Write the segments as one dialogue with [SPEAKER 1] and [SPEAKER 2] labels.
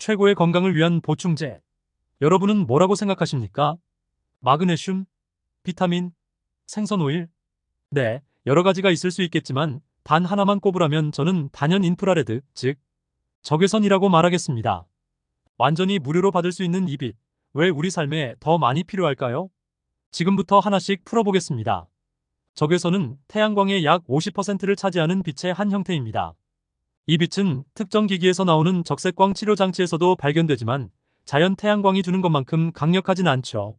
[SPEAKER 1] 최고의 건강을 위한 보충제. 여러분은 뭐라고 생각하십니까? 마그네슘, 비타민, 생선오일? 네, 여러 가지가 있을 수 있겠지만 단 하나만 꼽으라면 저는 단연 인프라레드, 즉 적외선이라고 말하겠습니다. 완전히 무료로 받을 수 있는 이 빛, 왜 우리 삶에 더 많이 필요할까요? 지금부터 하나씩 풀어보겠습니다. 적외선은 태양광의 약 50%를 차지하는 빛의 한 형태입니다. 이 빛은 특정 기기에서 나오는 적색광 치료 장치에서도 발견되지만 자연 태양광이 주는 것만큼 강력하진 않죠.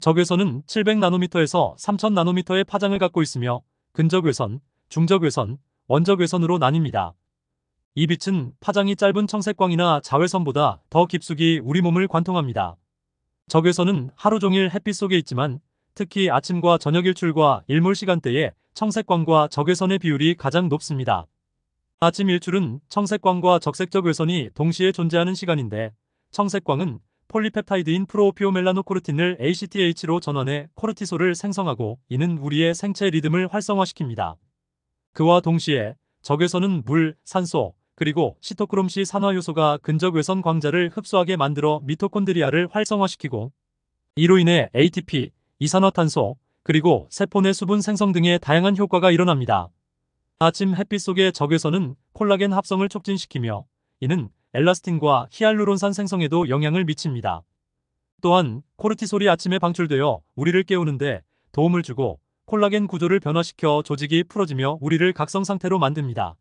[SPEAKER 1] 적외선은 700나노미터에서 3000나노미터의 파장을 갖고 있으며 근적외선, 중적외선, 원적외선으로 나뉩니다. 이 빛은 파장이 짧은 청색광이나 자외선보다 더 깊숙이 우리 몸을 관통합니다. 적외선은 하루 종일 햇빛 속에 있지만 특히 아침과 저녁 일출과 일몰 시간대에 청색광과 적외선의 비율이 가장 높습니다. 아침 일출은 청색광과 적색적 외선이 동시에 존재하는 시간인데 청색광은 폴리펩타이드인 프로오피오멜라노코르틴을 ACTH로 전환해 코르티솔을 생성하고 이는 우리의 생체 리듬을 활성화시킵니다. 그와 동시에 적외선은 물, 산소, 그리고 시토크롬C 산화효소가 근적외선 광자를 흡수하게 만들어 미토콘드리아를 활성화시키고 이로 인해 ATP, 이산화탄소, 그리고 세포 내 수분 생성 등의 다양한 효과가 일어납니다. 아침 햇빛 속의 적외선은 콜라겐 합성을 촉진시키며 이는 엘라스틴과 히알루론산 생성에도 영향을 미칩니다. 또한 코르티솔이 아침에 방출되어 우리를 깨우는데 도움을 주고 콜라겐 구조를 변화시켜 조직이 풀어지며 우리를 각성 상태로 만듭니다.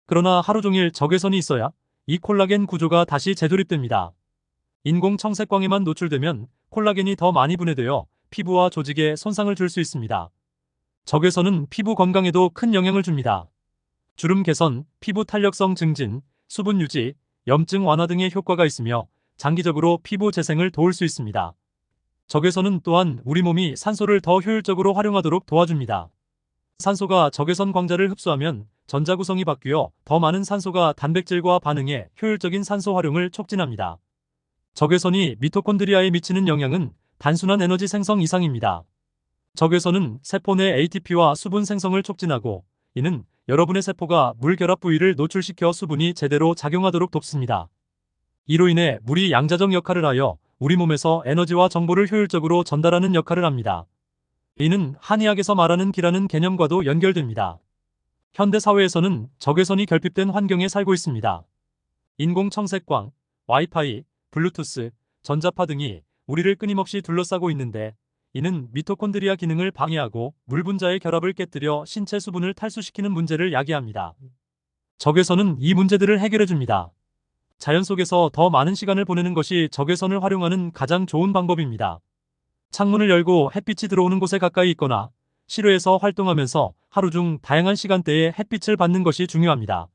[SPEAKER 1] 그러나 하루 종일 적외선이 있어야 이 콜라겐 구조가 다시 재조립됩니다. 인공 청색광에만 노출되면 콜라겐이 더 많이 분해되어 피부와 조직에 손상을 줄 수 있습니다. 적외선은 피부 건강에도 큰 영향을 줍니다. 주름 개선, 피부 탄력성 증진, 수분 유지, 염증 완화 등의 효과가 있으며 장기적으로 피부 재생을 도울 수 있습니다. 적외선은 또한 우리 몸이 산소를 더 효율적으로 활용하도록 도와줍니다. 산소가 적외선 광자를 흡수하면 전자 구성이 바뀌어 더 많은 산소가 단백질과 반응해 효율적인 산소 활용을 촉진합니다. 적외선이 미토콘드리아에 미치는 영향은 단순한 에너지 생성 이상입니다. 적외선은 세포 내 ATP와 수분 생성을 촉진하고 이는 여러분의 세포가 물 결합 부위를 노출시켜 수분이 제대로 작용하도록 돕습니다. 이로 인해 물이 양자적 역할을 하여 우리 몸에서 에너지와 정보를 효율적으로 전달하는 역할을 합니다. 이는 한의학에서 말하는 기라는 개념과도 연결됩니다. 현대 사회에서는 적외선이 결핍된 환경에 살고 있습니다. 인공 청색광, 와이파이, 블루투스, 전자파 등이 우리를 끊임없이 둘러싸고 있는데 이는 미토콘드리아 기능을 방해하고 물 분자의 결합을 깨뜨려 신체 수분을 탈수시키는 문제를 야기합니다. 적외선은 이 문제들을 해결해줍니다. 자연 속에서 더 많은 시간을 보내는 것이 적외선을 활용하는 가장 좋은 방법입니다. 창문을 열고 햇빛이 들어오는 곳에 가까이 있거나 실외에서 활동하면서 하루 중 다양한 시간대에 햇빛을 받는 것이 중요합니다.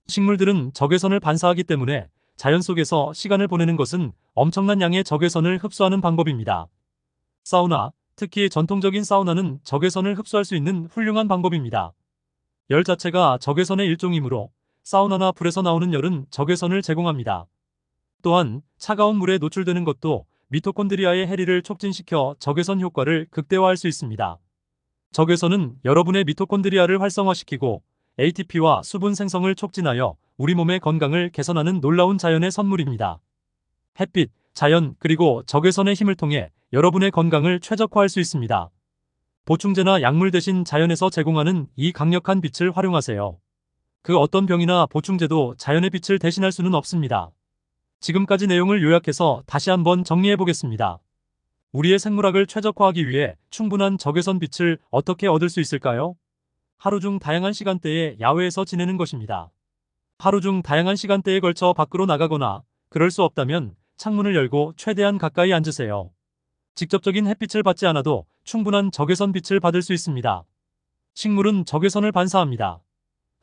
[SPEAKER 1] 식물들은 적외선을 반사하기 때문에 자연 속에서 시간을 보내는 것은 엄청난 양의 적외선을 흡수하는 방법입니다. 사우나, 특히 전통적인 사우나는 적외선을 흡수할 수 있는 훌륭한 방법입니다. 열 자체가 적외선의 일종이므로 사우나나 불에서 나오는 열은 적외선을 제공합니다. 또한 차가운 물에 노출되는 것도 미토콘드리아의 해리를 촉진시켜 적외선 효과를 극대화할 수 있습니다. 적외선은 여러분의 미토콘드리아를 활성화시키고 ATP와 수분 생성을 촉진하여 우리 몸의 건강을 개선하는 놀라운 자연의 선물입니다. 햇빛, 자연, 그리고 적외선의 힘을 통해 여러분의 건강을 최적화할 수 있습니다. 보충제나 약물 대신 자연에서 제공하는 이 강력한 빛을 활용하세요. 그 어떤 병이나 보충제도 자연의 빛을 대신할 수는 없습니다. 지금까지 내용을 요약해서 다시 한번 정리해 보겠습니다. 우리의 생물학을 최적화하기 위해 충분한 적외선 빛을 어떻게 얻을 수 있을까요? 하루 중 다양한 시간대에 야외에서 지내는 것입니다. 하루 중 다양한 시간대에 걸쳐 밖으로 나가거나 그럴 수 없다면 창문을 열고 최대한 가까이 앉으세요. 직접적인 햇빛을 받지 않아도 충분한 적외선 빛을 받을 수 있습니다. 식물은 적외선을 반사합니다.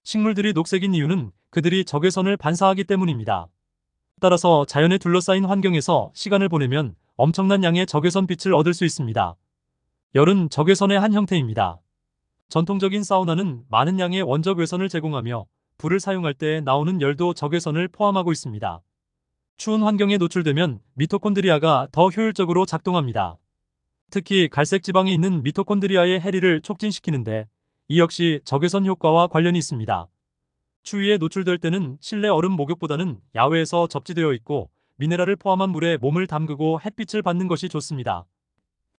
[SPEAKER 1] 식물들이 녹색인 이유는 그들이 적외선을 반사하기 때문입니다. 따라서 자연에 둘러싸인 환경에서 시간을 보내면 엄청난 양의 적외선 빛을 얻을 수 있습니다. 열은 적외선의 한 형태입니다. 전통적인 사우나는 많은 양의 원적 외선을 제공하며 불을 사용할 때 나오는 열도 적외선을 포함하고 있습니다. 추운 환경에 노출되면 미토콘드리아가 더 효율적으로 작동합니다. 특히 갈색 지방이 있는 미토콘드리아의 해리를 촉진시키는데 이 역시 적외선 효과와 관련이 있습니다. 추위에 노출될 때는 실내 얼음 목욕보다는 야외에서 접지되어 있고 미네랄을 포함한 물에 몸을 담그고 햇빛을 받는 것이 좋습니다.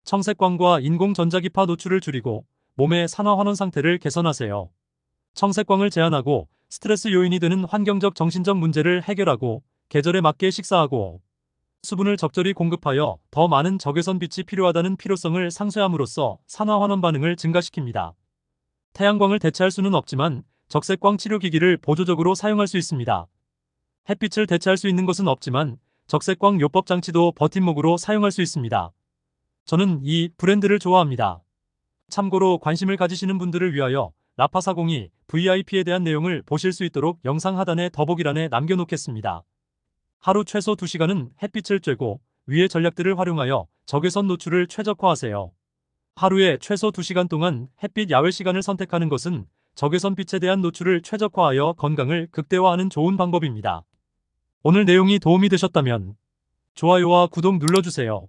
[SPEAKER 1] 청색광과 인공 전자기파 노출을 줄이고 몸의 산화환원 상태를 개선하세요. 청색광을 제한하고 스트레스 요인이 되는 환경적 정신적 문제를 해결하고 계절에 맞게 식사하고 수분을 적절히 공급하여 더 많은 적외선 빛이 필요하다는 필요성을 상쇄함으로써 산화환원 반응을 증가시킵니다. 태양광을 대체할 수는 없지만 적색광 치료기기를 보조적으로 사용할 수 있습니다. 햇빛을 대체할 수 있는 것은 없지만 적색광 요법 장치도 버팀목으로 사용할 수 있습니다. 저는 이 브랜드를 좋아합니다. 참고로 관심을 가지시는 분들을 위하여 라파402 VIP에 대한 내용을 보실 수 있도록 영상 하단의 더보기란에 남겨놓겠습니다. 하루 최소 2시간은 햇빛을 쬐고 위의 전략들을 활용하여 적외선 노출을 최적화하세요. 하루에 최소 2시간 동안 햇빛 야외 시간을 선택하는 것은 적외선 빛에 대한 노출을 최적화하여 건강을 극대화하는 좋은 방법입니다. 오늘 내용이 도움이 되셨다면 좋아요와 구독 눌러주세요.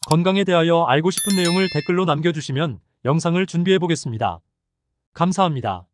[SPEAKER 1] 건강에 대하여 알고 싶은 내용을 댓글로 남겨주시면 영상을 준비해 보겠습니다. 감사합니다.